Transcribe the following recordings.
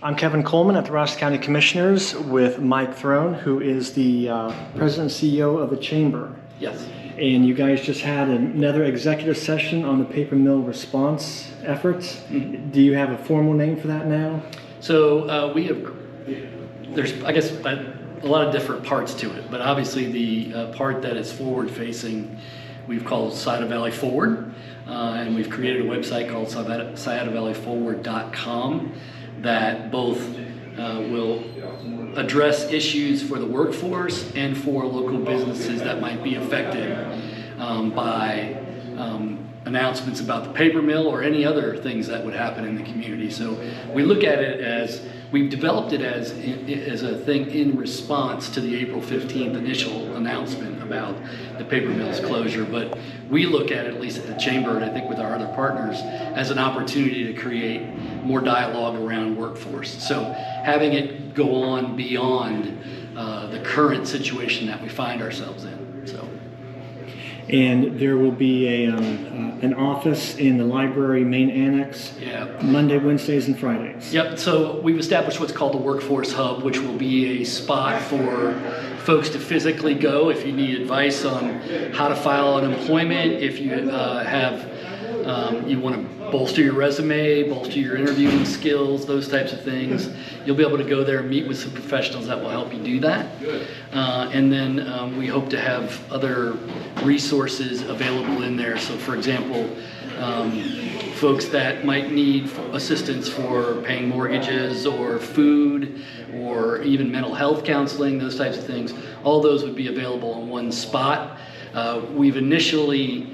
I'm Kevin Coleman at the Ross County Commissioners with Mike Throne, who is the President and CEO of the Chamber. Yes. And you guys just had another executive session on the paper mill response efforts. Mm-hmm. Do you have a formal name for that now? So there's, I guess, a lot of different parts to it, but obviously the part that is forward facing, we've called Scioto Valley Forward, and we've created a website called SciottoValleyForward.com that both will address issues for the workforce and for local businesses that might be affected by announcements about the paper mill or any other things that would happen in the community. So we look at it as, we've developed it as a thing in response to the April 15th initial announcement about the paper mill's closure, but we look at it, at least at the Chamber, and I think with our other partners, as an opportunity to create more dialogue around workforce. So having it go on beyond the current situation that we find ourselves in. So. And there will be an office in the library main annex, Monday, Wednesdays, and Fridays. Yep, so we've established what's called the Workforce Hub, which will be a spot for folks to physically go if you need advice on how to file unemployment, if you you want to bolster your resume, bolster your interviewing skills, those types of things. You'll be able to go there and meet with some professionals that will help you do that. And then we hope to have other resources available in there. So for example, folks that might need assistance for paying mortgages or food or even mental health counseling, those types of things, all those would be available in one spot. We've initially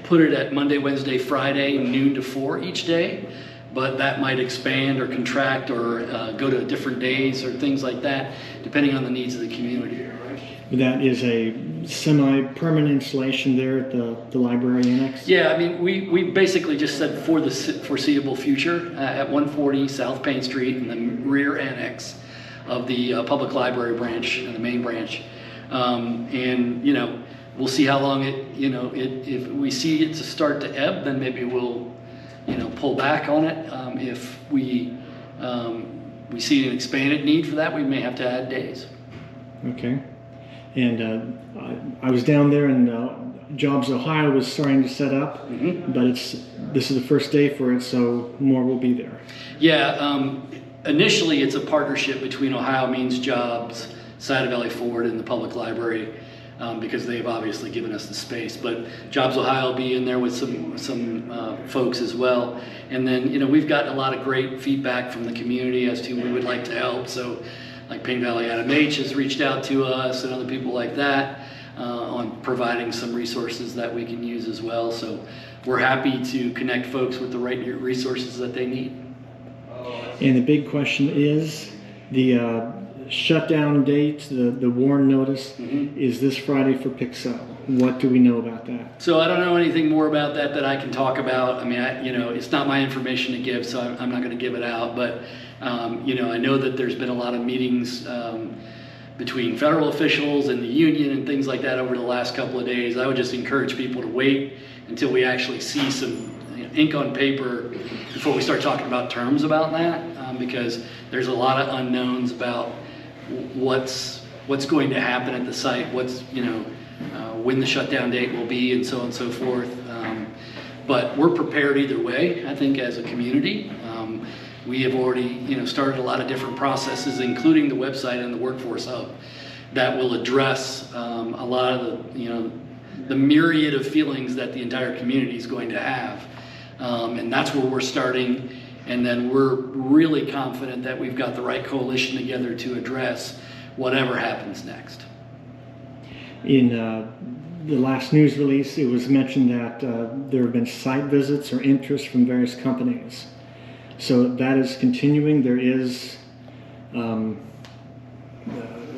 put it at Monday, Wednesday, Friday, noon to 4 each day, but that might expand or contract or go to different days or things like that, depending on the needs of the community. That is a semi-permanent installation there at the library annex? Yeah, I mean, we basically just said for the foreseeable future at 140 South Payne Street in the rear annex of the public library branch and the main branch. And, you know, we'll see how long if we see it to start to ebb, then maybe we'll, pull back on it. If we see an expanded need for that, we may have to add days. Okay. And I was down there and Jobs Ohio was starting to set up, but this is the first day for it, so more will be there. Yeah, initially it's a partnership between Ohio Means Jobs, Scioto Valley Forward, and the public library. Because they've obviously given us the space, but Jobs Ohio will be in there with some folks as well. And then, we've gotten a lot of great feedback from the community as to we would like to help. So like Payne Valley Adam H has reached out to us and other people like that on providing some resources that we can use as well. So we're happy to connect folks with the right resources that they need. And the big question is the shutdown date, the warn notice, is this Friday for Pixel. What do we know about that? So I don't know anything more about that I can talk about. I mean, it's not my information to give, so I'm not going to give it out. But I know that there's been a lot of meetings between federal officials and the union and things like that over the last couple of days. I would just encourage people to wait until we actually see some ink on paper before we start talking about terms about that, because there's a lot of unknowns about what's going to happen at the site, when the shutdown date will be, and so on and so forth. But we're prepared either way, I think, as a community. We have already, started a lot of different processes, including the website and the Workforce Hub, that will address a lot of the myriad of feelings that the entire community is going to have. And that's where we're starting. And then we're really confident that we've got the right coalition together to address whatever happens next. In the last news release, it was mentioned that there have been site visits or interest from various companies. So that is continuing. There is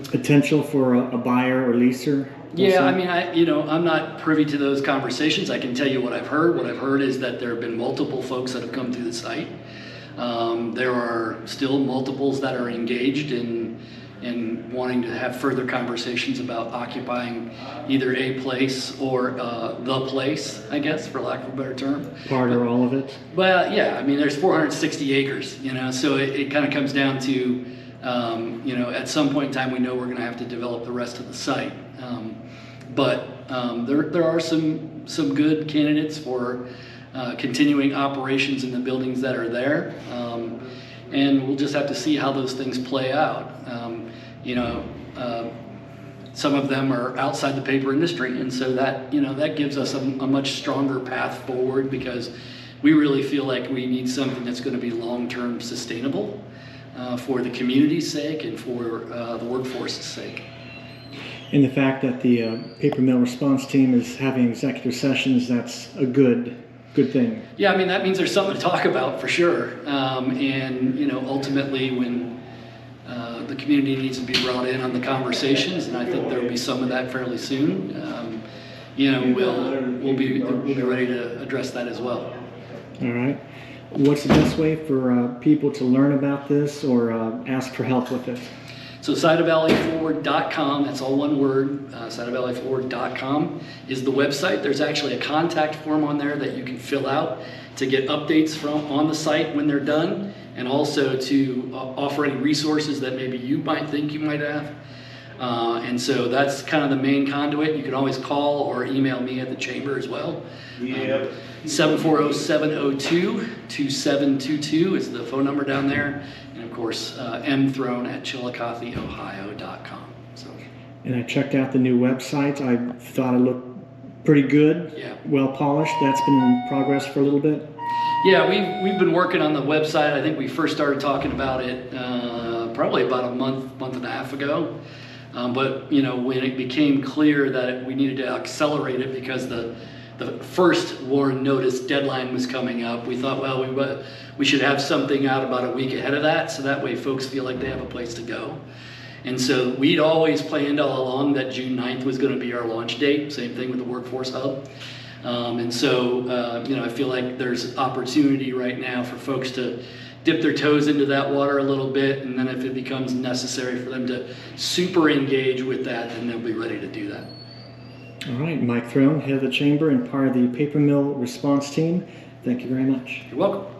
potential for a buyer or leaser. Yeah, I mean, I'm not privy to those conversations. I can tell you what I've heard. What I've heard is that there have been multiple folks that have come through the site. There are still multiples that are engaged in and wanting to have further conversations about occupying either a place or the place, I guess, for lack of a better term. Part or all of it? Well, yeah, I mean, there's 460 acres, so it kind of comes down to, at some point in time, we know we're going to have to develop the rest of the site. But there are some good candidates for continuing operations in the buildings that are there. And we'll just have to see how those things play out. Some of them are outside the paper industry, and so that gives us a much stronger path forward, because we really feel like we need something that's going to be long-term sustainable for the community's sake and for the workforce's sake. And the fact that the paper mill response team is having executive sessions, that's a good thing. Yeah, I mean, that means there's something to talk about for sure. And ultimately, when the community needs to be brought in on the conversations, and I think there will be some of that fairly soon. We'll be ready to address that as well. All right. What's the best way for people to learn about this or ask for help with it? So SideOfValleyForward.com, that's all one word, SideOfValleyForward.com is the website. There's actually a contact form on there that you can fill out to get updates on the site when they're done, and also to offer any resources that maybe you might think you might have. And so that's kind of the main conduit. You can always call or email me at the chamber as well. 740-702-2722 is the phone number down there. And of course, mthrone@chillicotheohio.com. So. And I checked out the new website. I thought it looked pretty good, yeah. Well polished. That's been in progress for a little bit. Yeah, we've been working on the website. I think we first started talking about it probably about a month and a half ago. But when it became clear that we needed to accelerate it because the first Warren notice deadline was coming up, we thought, well, we should have something out about a week ahead of that, so that way folks feel like they have a place to go. And so we'd always planned all along that June 9th was going to be our launch date. Same thing with the Workforce Hub. And so I feel like there's opportunity right now for folks to dip their toes into that water a little bit, and then if it becomes necessary for them to super engage with that, then they'll be ready to do that. All right, Mike Throne, head of the chamber and part of the paper mill response team. Thank you very much. You're welcome.